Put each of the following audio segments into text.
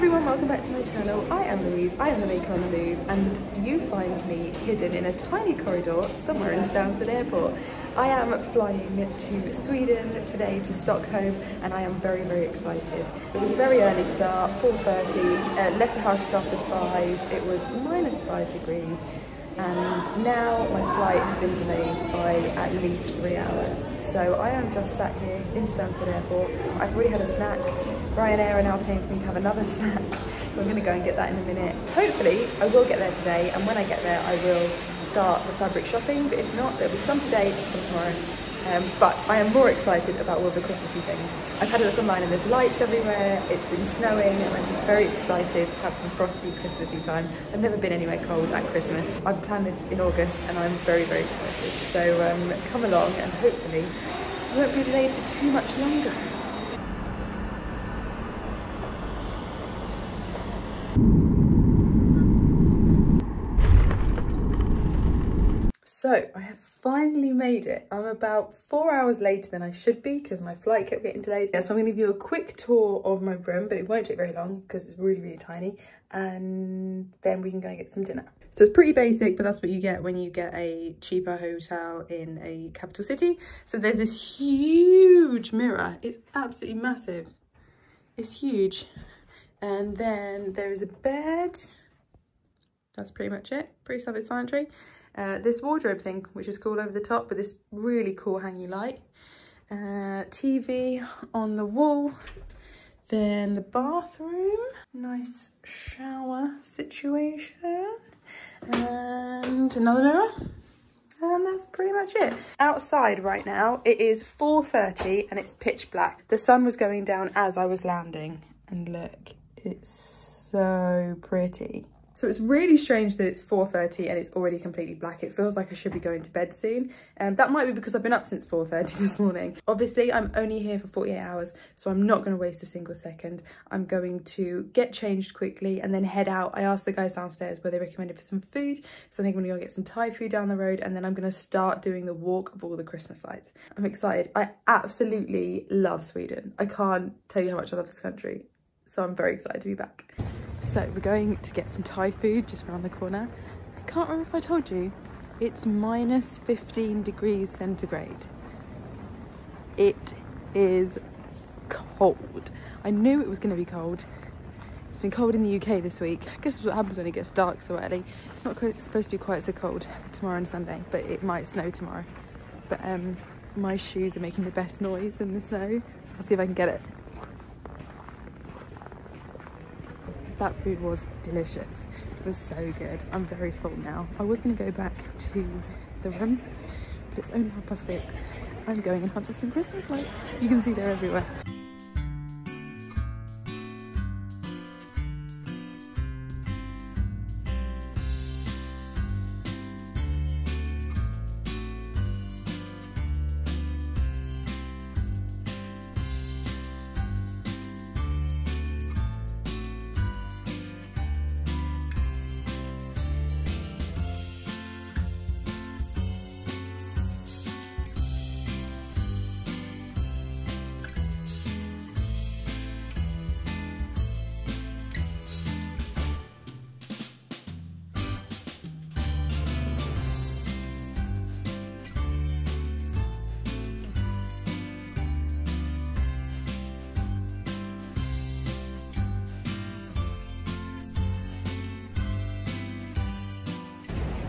everyone, welcome back to my channel. I am Louise, I am the maker on the move, and you find me hidden in a tiny corridor somewhere in Stansted Airport. I am flying to Sweden today, to Stockholm, and I am very, very excited. It was a very early start, 4:30, left the house just after 5, it was -5 degrees, and now my flight has been delayed by at least 3 hours. So I am just sat here in Stansted Airport. I've already had a snack. Ryanair are now paying for me to have another snack, so I'm going to go and get that in a minute. Hopefully I will get there today, and when I get there I will start the fabric shopping, but if not, there'll be some today, some tomorrow. But I am more excited about all the Christmassy things. I've had a look online and there's lights everywhere, it's been snowing, and I'm just very excited to have some frosty Christmassy time. I've never been anywhere cold at Christmas. I've planned this in August and I'm very, very excited. So come along and hopefully I won't be delayed for too much longer. So I have finally made it. I'm about 4 hours later than I should be because my flight kept getting delayed. So I'm going to give you a quick tour of my room, but it won't take very long because it's really, really tiny. And then we can go and get some dinner. So it's pretty basic, but that's what you get when you get a cheaper hotel in a capital city. So there's this huge mirror. It's absolutely massive. It's huge. And then there is a bed. That's pretty much it. Pretty self-explanatory. This wardrobe thing, which is cool over the top with this really cool hanging light. TV on the wall. Then the bathroom. Nice shower situation. And another mirror. And that's pretty much it. Outside right now, it is 4:30 and it's pitch black. The sun was going down as I was landing. And look, it's so pretty. So it's really strange that it's 4:30 and it's already completely black. It feels like I should be going to bed soon. That might be because I've been up since 4:30 this morning. Obviously, I'm only here for 48 hours, so I'm not going to waste a single second. I'm going to get changed quickly and then head out. I asked the guys downstairs where they recommended for some food, so I think I'm going to go get some Thai food down the road, and then I'm going to start doing the walk of all the Christmas lights. I'm excited. I absolutely love Sweden. I can't tell you how much I love this country, so I'm very excited to be back. So we're going to get some Thai food just around the corner. I can't remember if I told you, it's -15 degrees centigrade. It is cold. I knew it was going to be cold. It's been cold in the UK this week. I guess that's what happens when it gets dark so early. It's not supposed to be quite so cold tomorrow and Sunday, but it might snow tomorrow. But my shoes are making the best noise in the snow. I'll see if I can get it. That food was delicious. It was so good. I'm very full now. I was going to go back to the room, but it's only 6:30. I'm going and hunt for some Christmas lights. You can see they're everywhere.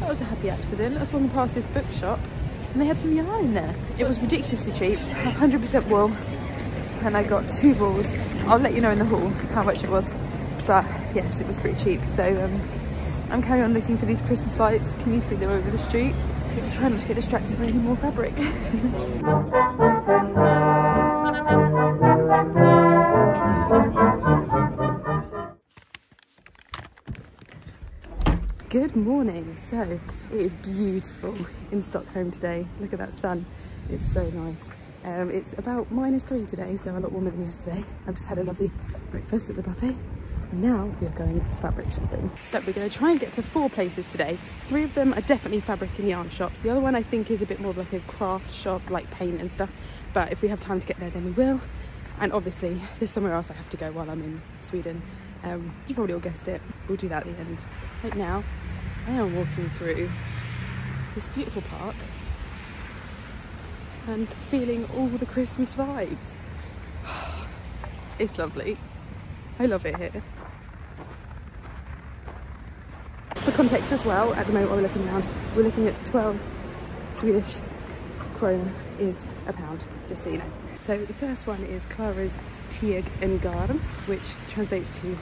That was a happy accident. I was walking past this bookshop and they had some yarn in there. It was ridiculously cheap, 100% wool, and I got 2 balls. I'll let you know in the haul how much it was, but yes, it was pretty cheap. So I'm carrying on looking for these Christmas lights. Can you see them over the streets? I'm trying not to get distracted by any more fabric. Good morning. So it is beautiful in Stockholm today. Look at that sun. It's so nice. It's about -3 today, so a lot warmer than yesterday. I've just had a lovely breakfast at the buffet. And now we are going fabric shopping. So we're going to try and get to 4 places today. 3 of them are definitely fabric and yarn shops. The other one I think is a bit more like a craft shop, like paint and stuff. But if we have time to get there, then we will. And obviously there's somewhere else I have to go while I'm in Sweden. You probably all guessed it. We'll do that at the end. Right now, I am walking through this beautiful park and feeling all the Christmas vibes. It's lovely. I love it here. For context as well, at the moment while we're looking around, we're looking at 12 Swedish krona is a pound, just so you know. So the first one is Clara's Tyg and Garn, which translates to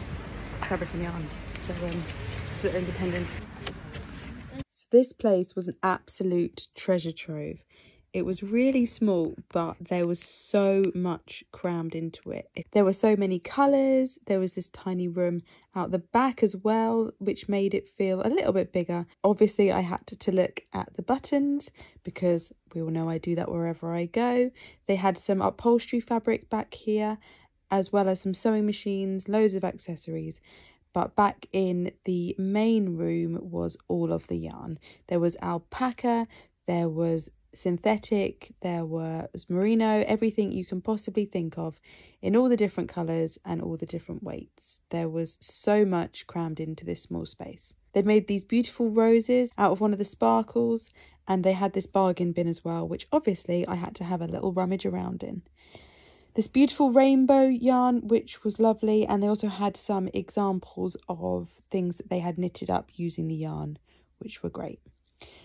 fabric and yarn. So they're independent. So this place was an absolute treasure trove. It was really small, but there was so much crammed into it. There were so many colours. There was this tiny room out the back as well, which made it feel a little bit bigger. Obviously, I had to look at the buttons because we all know I do that wherever I go. They had some upholstery fabric back here, as well as some sewing machines, loads of accessories. But back in the main room was all of the yarn. There was alpaca, there was synthetic, there was merino, everything you can possibly think of in all the different colours and all the different weights. There was so much crammed into this small space. They'd made these beautiful roses out of one of the sparkles, and they had this bargain bin as well, which obviously I had to have a little rummage around in. This beautiful rainbow yarn, which was lovely, and they also had some examples of things that they had knitted up using the yarn, which were great.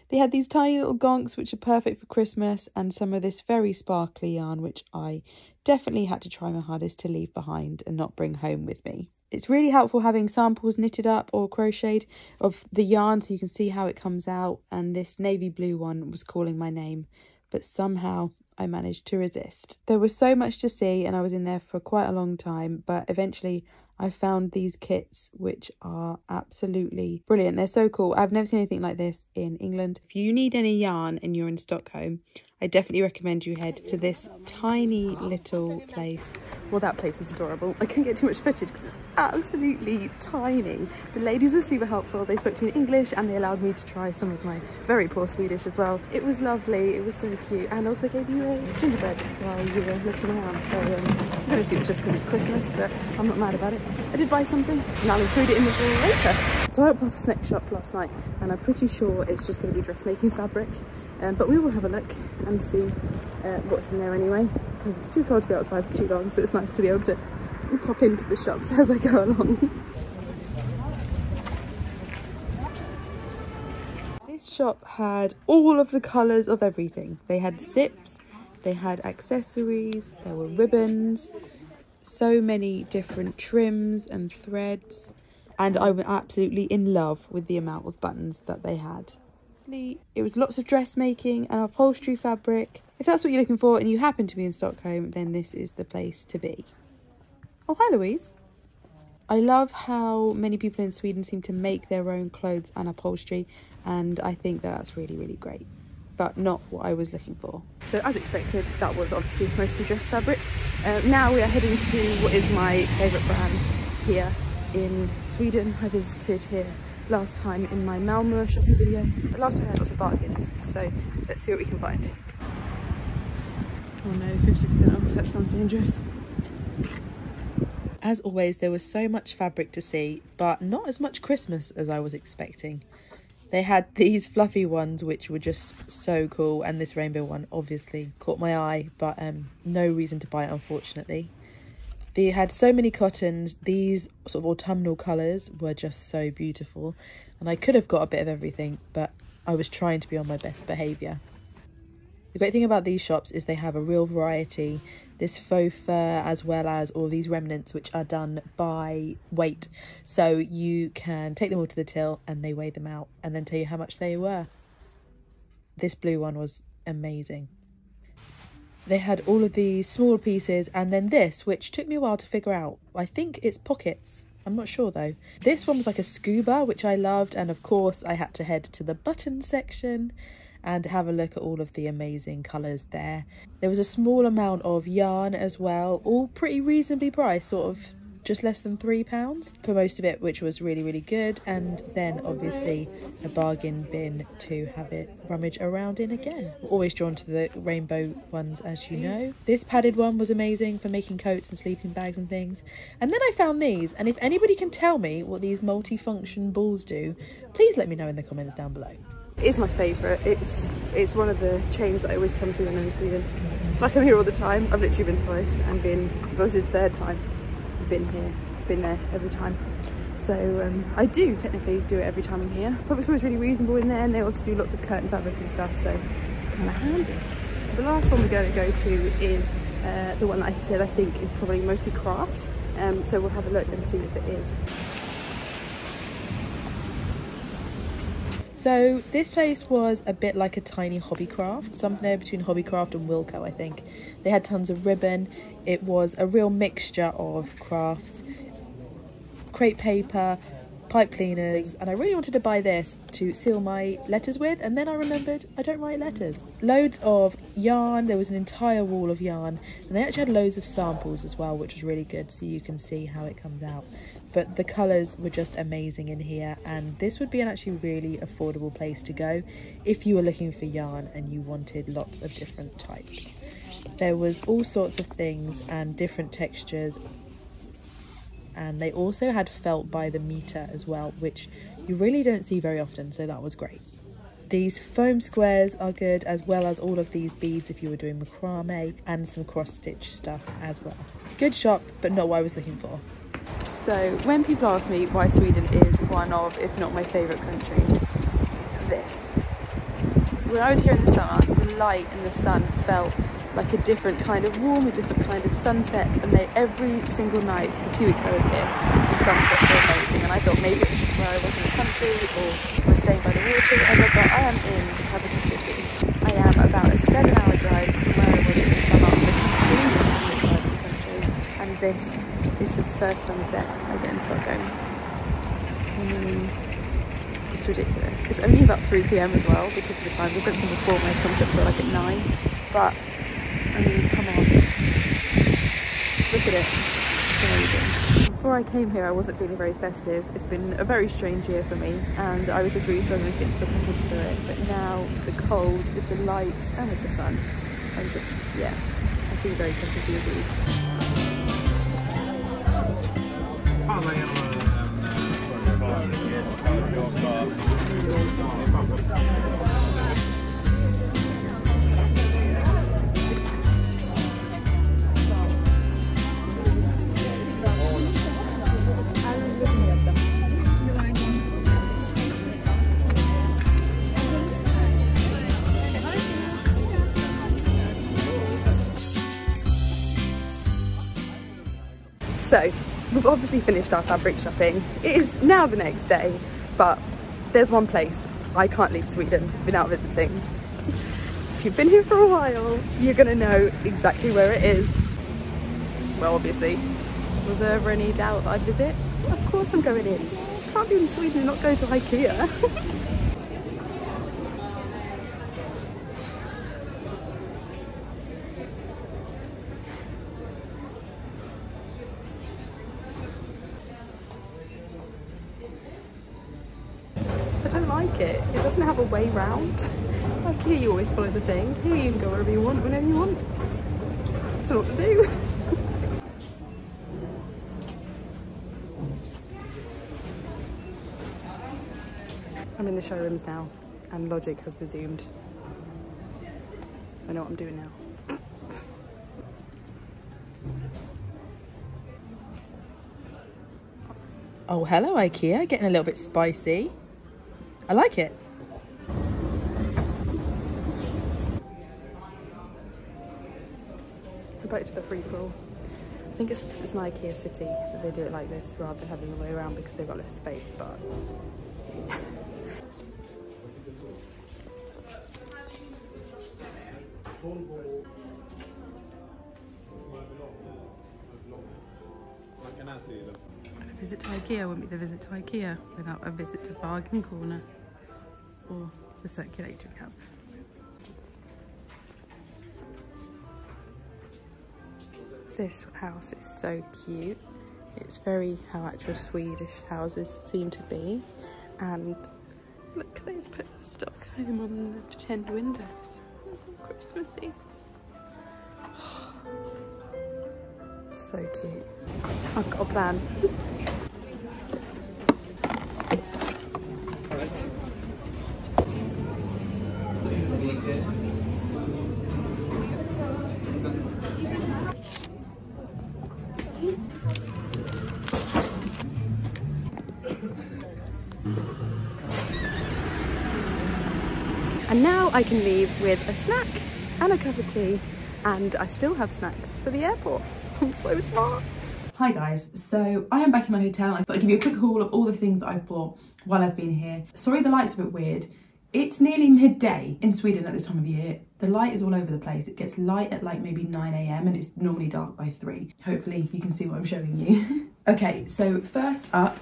They had these tiny little gonks, which are perfect for Christmas, and some of this very sparkly yarn, which I definitely had to try my hardest to leave behind and not bring home with me. It's really helpful having samples knitted up or crocheted of the yarn so you can see how it comes out, and this navy blue one was calling my name, but somehow I managed to resist. There was so much to see and I was in there for quite a long time, but eventually I found these kits, which are absolutely brilliant. They're so cool. I've never seen anything like this in England. If you need any yarn and you're in Stockholm, I definitely recommend you head to this tiny little place. Well, that place was adorable. I couldn't get too much footage because it's absolutely tiny. The ladies were super helpful. They spoke to me in English and they allowed me to try some of my very poor Swedish as well. It was lovely. It was so cute. And also gave you a gingerbread while you were looking around. So I'm going to assume it's just because it's Christmas, but I'm not mad about it. I did buy something and I'll include it in the haul later. So I went past this next shop last night and I'm pretty sure it's just going to be dressmaking fabric. But we will have a look and see what's in there anyway, because it's too cold to be outside for too long, so it's nice to be able to pop into the shops as I go along. This shop had all of the colours of everything. They had zips, they had accessories, there were ribbons, so many different trims and threads, and I was absolutely in love with the amount of buttons that they had. It was lots of dressmaking and upholstery fabric. If that's what you're looking for and you happen to be in Stockholm, then this is the place to be. Oh, hi Louise. I love how many people in Sweden seem to make their own clothes and upholstery, and I think that's really, really great, but not what I was looking for. So as expected, that was obviously mostly dress fabric. Now we are heading to what is my favourite brand here in Sweden. I visited here last time in my Malmö shopping video, but last time I had lots of bargains, so let's see what we can find. Oh no, 50% off, that sounds dangerous. As always, there was so much fabric to see, but not as much Christmas as I was expecting. They had these fluffy ones which were just so cool, and this rainbow one obviously caught my eye, but no reason to buy it unfortunately. They had so many cottons. These sort of autumnal colours were just so beautiful, and I could have got a bit of everything, but I was trying to be on my best behaviour. The great thing about these shops is they have a real variety. This faux fur, as well as all these remnants, which are done by weight, so you can take them all to the till and they weigh them out and then tell you how much they were. This blue one was amazing. They had all of these small pieces, and then this, which took me a while to figure out. I think it's pockets. I'm not sure though. This one was like a scuba, which I loved, and of course I had to head to the button section and have a look at all of the amazing colours there. There was a small amount of yarn as well, all pretty reasonably priced, sort of just less than £3 for most of it, which was really, really good. And then obviously a bargain bin to have it rummage around in again. We're always drawn to the rainbow ones, as you know. This padded one was amazing for making coats and sleeping bags and things. And then I found these, and if anybody can tell me what these multi-function balls do, please let me know in the comments down below. It is my favourite. It's one of the chains that I always come to when I'm in Sweden. I come here all the time. I've literally been twice and well, this is the third time I've been here, been there every time. So I do technically do it every time I'm here. Public store is really reasonable in there, and they also do lots of curtain fabric and stuff, so it's kind of handy. So the last one we're going to go to is the one that I said I think is probably mostly craft. So we'll have a look and see if it is. So this place was a bit like a tiny Hobbycraft, somewhere between Hobbycraft and Wilko, I think. They had tons of ribbon. It was a real mixture of crafts, crepe paper, pipe cleaners, and I really wanted to buy this to seal my letters with, and then I remembered I don't write letters. Loads of yarn. There was an entire wall of yarn, and they actually had loads of samples as well, which was really good, so you can see how it comes out. But the colours were just amazing in here, and this would be an actually really affordable place to go if you were looking for yarn and you wanted lots of different types. There was all sorts of things and different textures, and they also had felt by the metre as well, which you really don't see very often, so that was great. These foam squares are good, as well as all of these beads if you were doing macrame, and some cross-stitch stuff as well. Good shop, but not what I was looking for. So when people ask me why Sweden is one of, if not my favourite country, this. When I was here in the summer, the light and the sun felt like a different kind of warm, a different kind of sunset, and every single night, the 2 weeks I was here, the sunsets were amazing, and I thought maybe it was just where I was in the country, or I was staying by the water or whatever, but I am in the capital city. I am about a 7-hour drive from where I was in the summer on the completely opposite side of the country, and this is the first sunset I get in Stockholm. I mean, it's ridiculous. It's only about 3 PM as well, because of the time difference, and before my sunsets were like at 9, but I mean, come on, just look at it, it's amazing. Before I came here I wasn't feeling very festive. It's been a very strange year for me, and I was just really struggling to get into the Christmas spirit, but now the cold with the lights and with the sun, I'm just, yeah, I feel very Christmassy indeed. So, we've obviously finished our fabric shopping. It is now the next day, but there's one place I can't leave Sweden without visiting. If you've been here for a while, you're gonna know exactly where it is. Well, obviously, was there ever any doubt that I'd visit? Of course I'm going in. Can't be in Sweden and not go to IKEA. I don't like it. It doesn't have a way round. Like here you always follow the thing. Here you can go wherever you want, whenever you want. I don't know what to do. I'm in the showrooms now, and logic has resumed. I know what I'm doing now. Oh, hello IKEA, getting a little bit spicy. I like it. Go back to the free-for-all. I think it's because it's an IKEA city that they do it like this rather than having the way around because they've got less space, but... A visit to IKEA wouldn't be the visit to IKEA without a visit to Bargain Corner or the circulator cup. This house is so cute. It's very how actual Swedish houses seem to be. And look, they put Stockholm on the pretend windows. It's all Christmassy. So cute. I've got a plan. And now I can leave with a snack and a cup of tea, and I still have snacks for the airport. I'm so smart. Hi guys, so I am back in my hotel. I thought I'd give you a quick haul of all the things that I've bought while I've been here. Sorry the light's a bit weird. It's nearly midday in Sweden at this time of year. The light is all over the place. It gets light at like maybe 9 AM and it's normally dark by 3. Hopefully you can see what I'm showing you. Okay, so first up,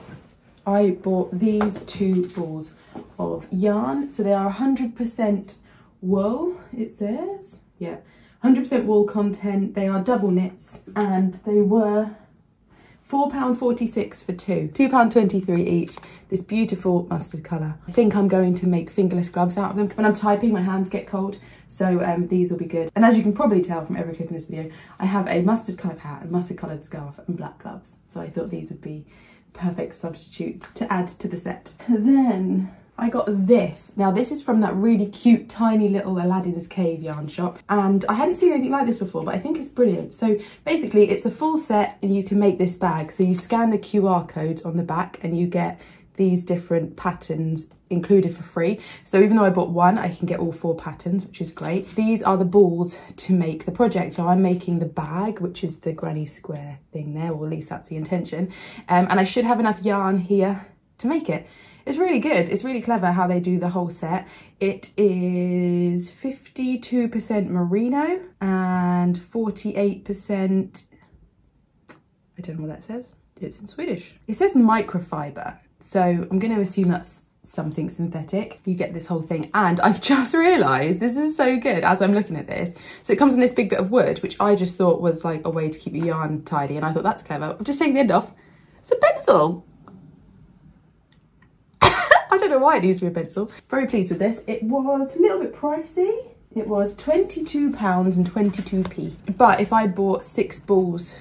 I bought these 2 balls of yarn. So they are 100% wool, it says. Yeah, 100% wool content. They are double knits and they were £4.46 for 2, £2.23 each. This beautiful mustard colour. I think I'm going to make fingerless gloves out of them. When I'm typing, my hands get cold, so these will be good. And as you can probably tell from every clip in this video, I have a mustard coloured hat, a mustard coloured scarf and black gloves. So I thought these would be perfect substitute to add to the set. Then I got this. Now this is from that really cute tiny little Aladdin's Cave yarn shop, and I hadn't seen anything like this before, but I think it's brilliant. So basically it's a full set and you can make this bag. So you scan the QR codes on the back and you get these different patterns included for free. So even though I bought 1, I can get all 4 patterns, which is great. These are the balls to make the project. So I'm making the bag, which is the granny square thing there, or at least that's the intention. And I should have enough yarn here to make it. It's really good. It's really clever how they do the whole set. It is 52% merino and 48%, I don't know what that says. It's in Swedish. It says microfiber. So I'm going to assume that's something synthetic. You get this whole thing. And I've just realised, this is so good as I'm looking at this. So it comes in this big bit of wood, which I just thought was like a way to keep your yarn tidy. And I thought that's clever. I've just taken the end off. It's a pencil. I don't know why it needs to be a pencil. Very pleased with this. It was a little bit pricey. It was £22.22. But if I bought 6 balls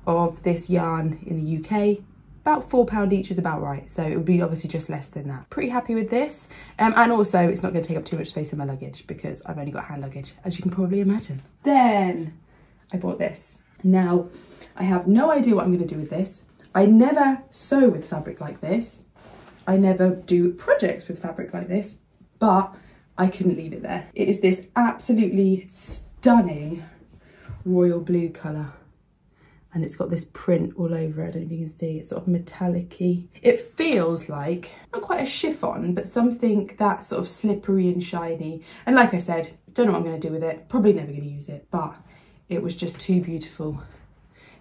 of this yarn in the UK, about £4 each is about right. So it would be obviously just less than that. Pretty happy with this. And also it's not going to take up too much space in my luggage because I've only got hand luggage, as you can probably imagine. Then I bought this. Now, I have no idea what I'm going to do with this. I never sew with fabric like this. I never do projects with fabric like this, but I couldn't leave it there. It is this absolutely stunning royal blue colour. And it's got this print all over it. I don't know if you can see. It's sort of metallic-y. It feels like, not quite a chiffon, but something that's sort of slippery and shiny. And like I said, don't know what I'm going to do with it. Probably never going to use it, but it was just too beautiful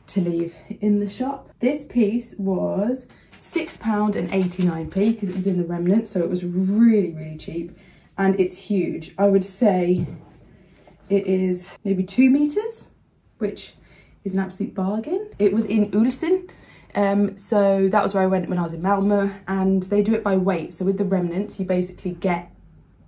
to leave in the shop. This piece was £6.89 because it was in the remnant, so it was really, really cheap. And it's huge. I would say it is maybe 2 meters, which is an absolute bargain. It was in Ulsen, so that was where I went when I was in Malmö, and they do it by weight. So with the remnants, you basically get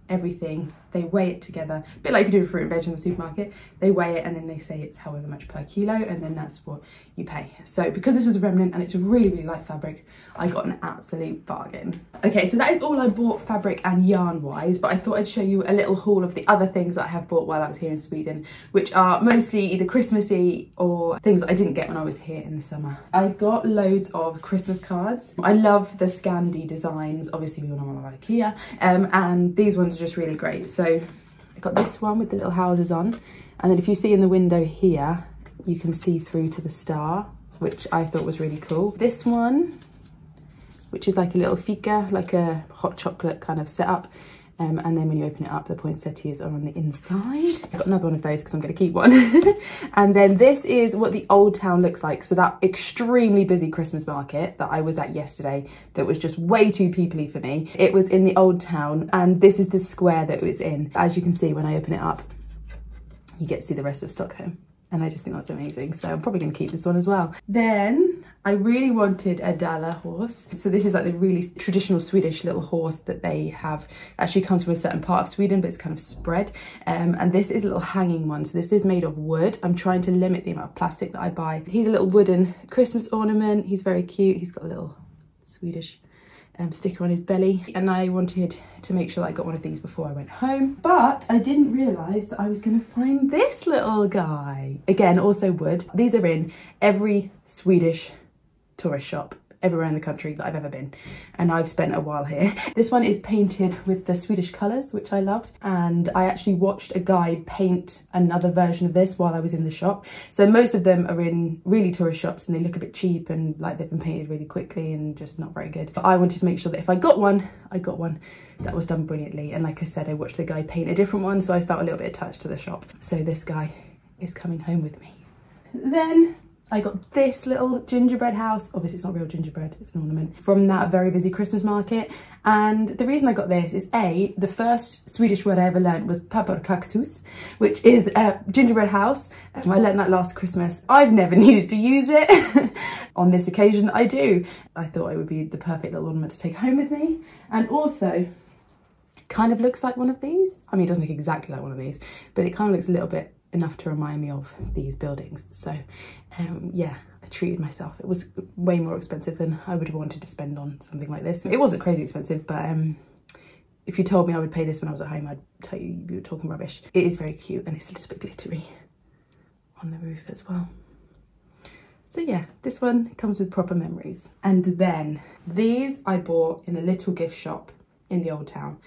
everything. They weigh it together, a bit like you do with fruit and veg in the supermarket. They weigh it and then they say it's however much per kilo, and then that's what you pay. So because this was a remnant and it's a really, really light fabric, I got an absolute bargain. Okay, so that is all I bought fabric and yarn wise, but I thought I'd show you a little haul of the other things that I have bought while I was here in Sweden, which are mostly either Christmassy or things that I didn't get when I was here in the summer. I got loads of Christmas cards. I love the Scandi designs. Obviously we all know I love IKEA, and these ones are just really great. So I got this one with the little houses on, and then if you see in the window here, you can see through to the star, which I thought was really cool. This one, which is like a little fika, like a hot chocolate kind of setup. And then when you open it up, the poinsettias are on the inside. I got another one of those because I'm going to keep one. And then this is what the old town looks like. So that extremely busy Christmas market that I was at yesterday, that was just way too peoply for me. It was in the old town, and this is the square that it was in. As you can see, when I open it up, you get to see the rest of Stockholm. And I just think that's amazing. So I'm probably going to keep this one as well. Then I really wanted a Dala horse. So this is like the really traditional Swedish little horse that they have. Actually comes from a certain part of Sweden, but it's kind of spread. And this is a little hanging one. So this is made of wood. I'm trying to limit the amount of plastic that I buy. He's a little wooden Christmas ornament. He's very cute. He's got a little Swedish sticker on his belly. And I wanted to make sure that I got one of these before I went home. But I didn't realise that I was going to find this little guy. Again, also wood. These are in every Swedish tourist shop everywhere in the country that I've ever been, and I've spent a while here. This one is painted with the Swedish colours, which I loved, and I actually watched a guy paint another version of this while I was in the shop. So most of them are in really tourist shops and they look a bit cheap and like they've been painted really quickly and just not very good. But I wanted to make sure that if I got one, I got one that was done brilliantly. And like I said, I watched the guy paint a different one, so I felt a little bit attached to the shop. So this guy is coming home with me. Then I got this little gingerbread house. Obviously it's not real gingerbread, it's an ornament, from that very busy Christmas market. And the reason I got this is the first Swedish word I ever learned was pepparkakshus, which is a gingerbread house. I learned that last Christmas. I've never needed to use it. On this occasion I do. I thought it would be the perfect little ornament to take home with me. And also it kind of looks like one of these. I mean, it doesn't look exactly like one of these, but it kind of looks a little bit enough to remind me of these buildings. So yeah, I treated myself. It was way more expensive than I would have wanted to spend on something like this. It wasn't crazy expensive, but if you told me I would pay this when I was at home, I'd tell you you were talking rubbish. It is very cute and it's a little bit glittery on the roof as well. So yeah, this one comes with proper memories. And then these I bought in a little gift shop in the old town,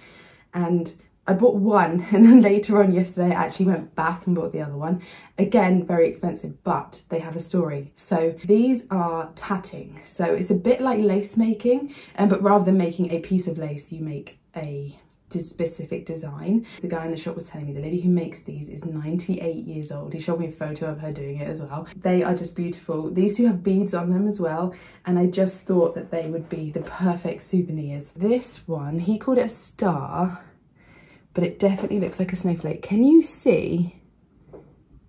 and I bought one, and then later on yesterday I actually went back and bought the other one. Again, very expensive, but they have a story. So these are tatting. So it's a bit like lace making, but rather than making a piece of lace, you make a specific design. The guy in the shop was telling me the lady who makes these is 98 years old. He showed me a photo of her doing it as well. They are just beautiful. These two have beads on them as well, and I just thought that they would be the perfect souvenirs. This one, he called it a star, but it definitely looks like a snowflake. Can you see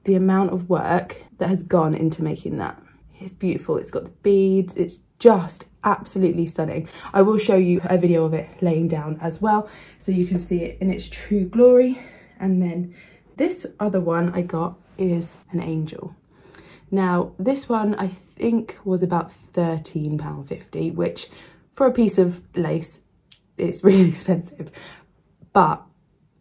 the amount of work that has gone into making that? It's beautiful. It's got the beads. It's just absolutely stunning. I will show you a video of it laying down as well, so you can see it in its true glory. And then this other one I got is an angel. Now, this one I think was about £13.50, which for a piece of lace, it's really expensive. But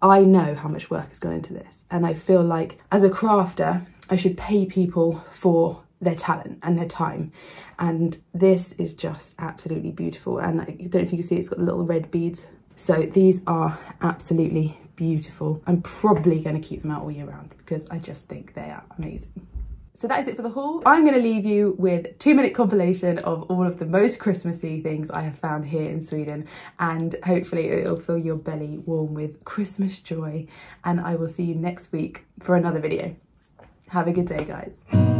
I know how much work has gone into this, and I feel like as a crafter I should pay people for their talent and their time, and this is just absolutely beautiful. And I don't know if you can see, it's got little red beads. So these are absolutely beautiful. I'm probably going to keep them out all year round because I just think they are amazing. So that is it for the haul. I'm going to leave you with a 2-minute compilation of all of the most Christmassy things I have found here in Sweden, and hopefully it'll fill your belly warm with Christmas joy. And I will see you next week for another video. Have a good day, guys.